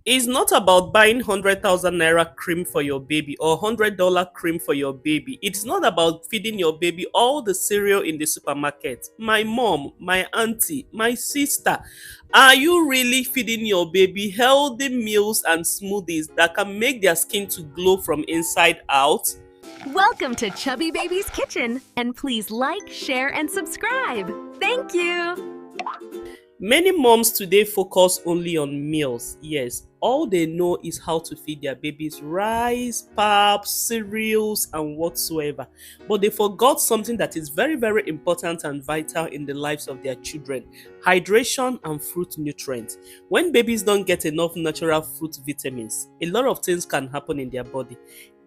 It's not about buying 100,000 naira cream for your baby or $100 cream for your baby. It's not about feeding your baby all the cereal in the supermarket. My mom, my auntie, my sister, are you really feeding your baby healthy meals and smoothies that can make their skin to glow from inside out? Welcome to Chubby Baby's Kitchen, and please like, share, and subscribe. Thank you! Many moms today focus only on meals. Yes, all they know is how to feed their babies rice, pap, cereals, and whatsoever. But they forgot something that is very, very important and vital in the lives of their children: hydration and fruit nutrients. When babies don't get enough natural fruit vitamins, a lot of things can happen in their body.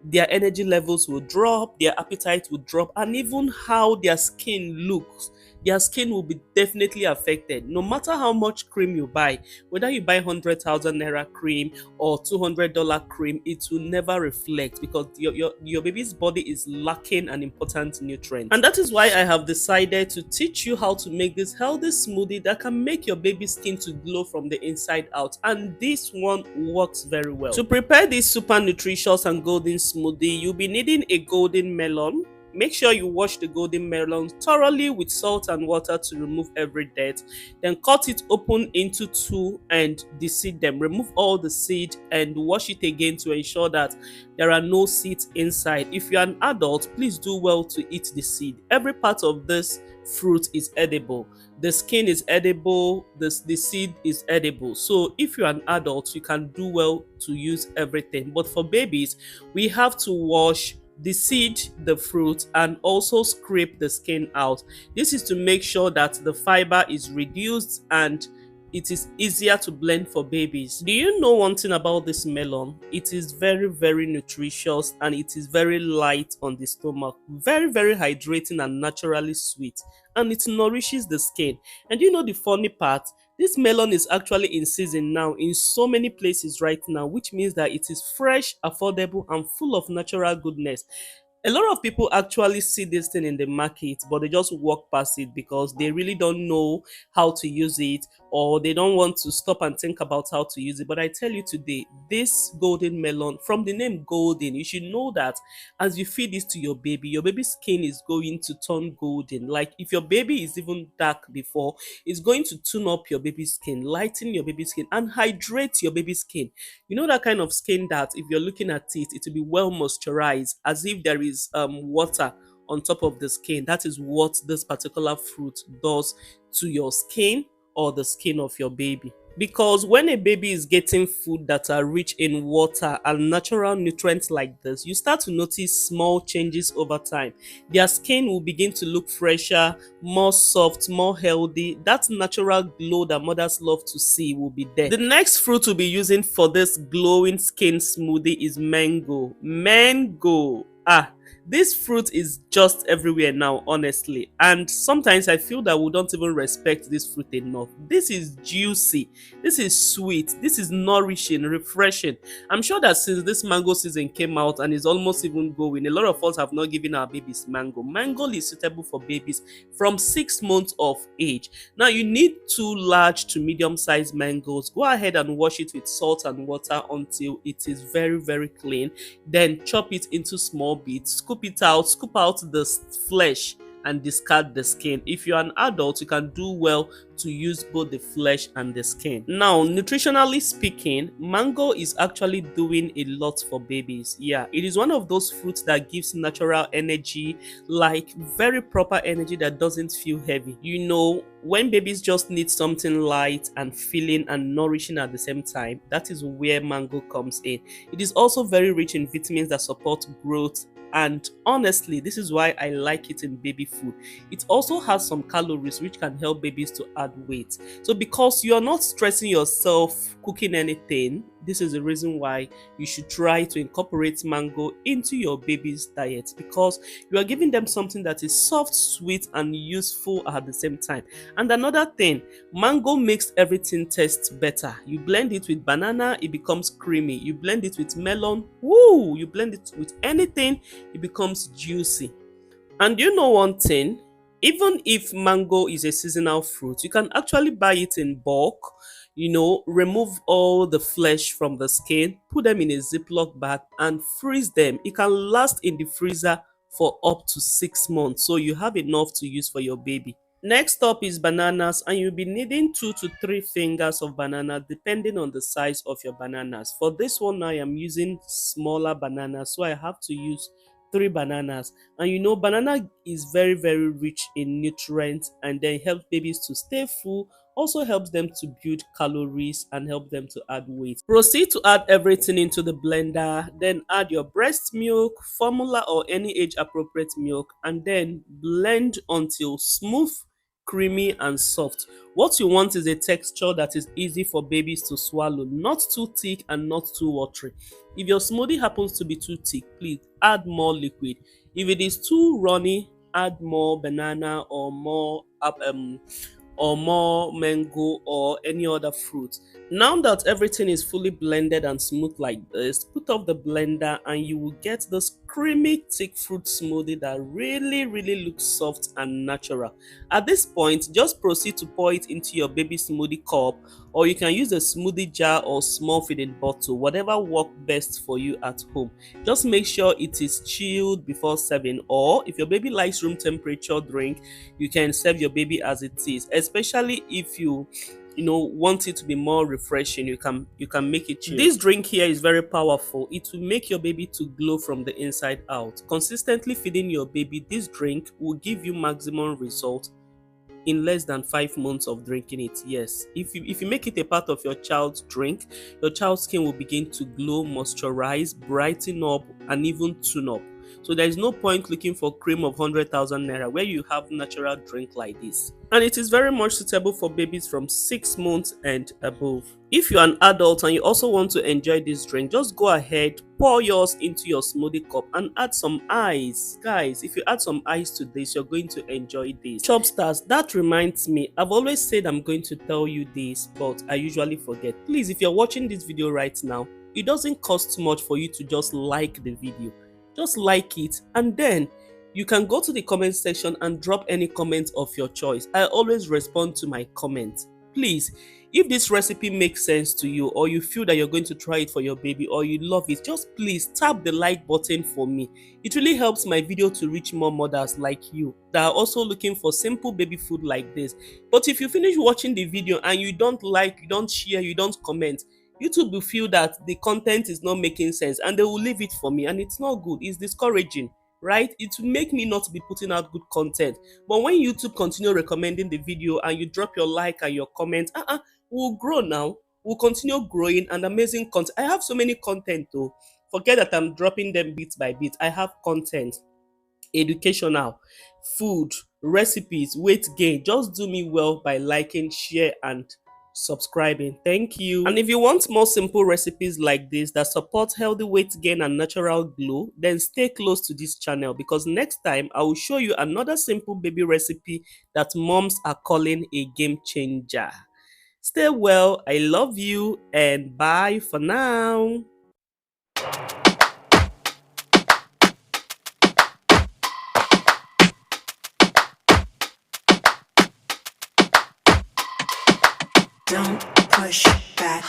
Their energy levels will drop, their appetite will drop, and even how their skin looks, their skin will be definitely affected. No matter how much cream you buy, whether you buy 100,000 naira cream or $200 cream, it will never reflect because your baby's body is lacking an important nutrient. And that is why I have decided to teach you how to make this healthy smoothie that can make your baby's skin to glow from the inside out. And this one works very well. To prepare this super nutritious and golden smoothie, you'll be needing a golden melon. Make sure you wash the golden melon thoroughly with salt and water to remove every dirt. Then cut it open into two and deseed them. Remove all the seed and wash it again to ensure that there are no seeds inside. If you're an adult, please do well to eat the seed. Every part of this fruit is edible. The skin is edible, the seed is edible. So if you're an adult, you can do well to use everything. But for babies, we have to wash the seed, the fruit, and also scrape the skin out. This is to make sure that the fiber is reduced and it is easier to blend for babies. Do you know one thing about this melon? It is very, very nutritious and it is very light on the stomach. Very, very hydrating and naturally sweet. And it nourishes the skin. And you know the funny part? This melon is actually in season now in so many places right now, which means that it is fresh, affordable, and full of natural goodness. A lot of people actually see this thing in the market, but they just walk past it because they really don't know how to use it, or they don't want to stop and think about how to use it. But I tell you today, this golden melon, from the name golden, you should know that as you feed this to your baby's skin is going to turn golden. Like if your baby is even dark before, it's going to tune up your baby's skin, lighten your baby's skin, and hydrate your baby's skin. You know that kind of skin that if you're looking at it, it will be well moisturized, as if there is water on top of the skin. That is what this particular fruit does to your skin or the skin of your baby. Because when a baby is getting food that are rich in water and natural nutrients like this, you start to notice small changes over time. Their skin will begin to look fresher, more soft, more healthy. That natural glow that mothers love to see will be there. The next fruit we'll be using for this glowing skin smoothie is mango. Mango. This fruit is just everywhere now, honestly. And sometimes I feel that we don't even respect this fruit enough. This is juicy. This is sweet. This is nourishing, refreshing. I'm sure that since this mango season came out and is almost even going, a lot of us have not given our babies mango. Mango is suitable for babies from 6 months of age. Now, you need 2 large to medium-sized mangoes. Go ahead and wash it with salt and water until it is very, very clean. Then chop it into small bits, scoop out the flesh and discard the skin. If you're an adult, you can do well to use both the flesh and the skin. Now, nutritionally speaking, mango is actually doing a lot for babies. Yeah, it is one of those fruits that gives natural energy, like very proper energy that doesn't feel heavy. You know, when babies just need something light and filling and nourishing at the same time, that is where mango comes in. It is also very rich in vitamins that support growth, and honestly, this is why I like it in baby food. It also has some calories which can help babies to add weight. So because you're not stressing yourself cooking anything, this is the reason why you should try to incorporate mango into your baby's diet, because you are giving them something that is soft, sweet, and useful at the same time. And another thing, mango makes everything taste better. You blend it with banana, it becomes creamy. You blend it with melon, woo! You blend it with anything, it becomes juicy. And you know one thing, even if mango is a seasonal fruit, you can actually buy it in bulk. Remove all the flesh from the skin, put them in a Ziploc bag and freeze them. It can last in the freezer for up to 6 months, so you have enough to use for your baby. Next up is bananas, and you'll be needing 2 to 3 fingers of banana depending on the size of your bananas. For this one, I am using smaller bananas, so I have to use 3 bananas. And banana is very, very rich in nutrients and then helps babies to stay full, also helps them to build calories and help them to add weight. Proceed to add everything into the blender, then add your breast milk, formula or any age appropriate milk, and then blend until smooth, creamy and soft. What you want is a texture that is easy for babies to swallow, not too thick and not too watery. If your smoothie happens to be too thick, please add more liquid. If it is too runny, add more banana or more mango or any other fruit. Now that everything is fully blended and smooth like this, put off the blender and you will get this creamy thick fruit smoothie that really, really looks soft and natural. At this point, just proceed to pour it into your baby smoothie cup, or you can use a smoothie jar or small feeding bottle, whatever works best for you at home. Just make sure it is chilled before serving, or if your baby likes room temperature drink, you can serve your baby as it is, especially if you want it to be more refreshing. You can make it chill. This drink here is very powerful. It will make your baby to glow from the inside out. Consistently feeding your baby this drink will give you maximum result in less than 5 months of drinking it. Yes, if you make it a part of your child's drink, your child's skin will begin to glow, moisturize, brighten up and even tune up. So there is no point looking for cream of 100,000 naira where you have natural drink like this. And it is very much suitable for babies from 6 months and above. If you're an adult and you also want to enjoy this drink, just go ahead, pour yours into your smoothie cup and add some ice. Guys, if you add some ice to this, you're going to enjoy this. Chopstars, that reminds me, I've always said I'm going to tell you this, but I usually forget. Please, if you're watching this video right now, it doesn't cost too much for you to just like the video. Just like it, and then you can go to the comment section and drop any comment of your choice. I always respond to my comments. Please, if this recipe makes sense to you, or you feel that you're going to try it for your baby, or you love it, just please tap the like button for me. It really helps my video to reach more mothers like you that are also looking for simple baby food like this. But if you finish watching the video and you don't like, you don't share, you don't comment, YouTube will feel that the content is not making sense and they will leave it for me, and it's not good. It's discouraging, right? It will make me not be putting out good content. But when YouTube continue recommending the video and you drop your like and your comment, we'll grow now. We'll continue growing and amazing content. I have so many content though. Forget that I'm dropping them bit by bit. I have content, educational, food, recipes, weight gain. Just do me well by liking, share and subscribing. Thank you. And if you want more simple recipes like this that support healthy weight gain and natural glow, then stay close to this channel, because next time I will show you another simple baby recipe that moms are calling a game changer. Stay well, I love you, and bye for now. Don't push back.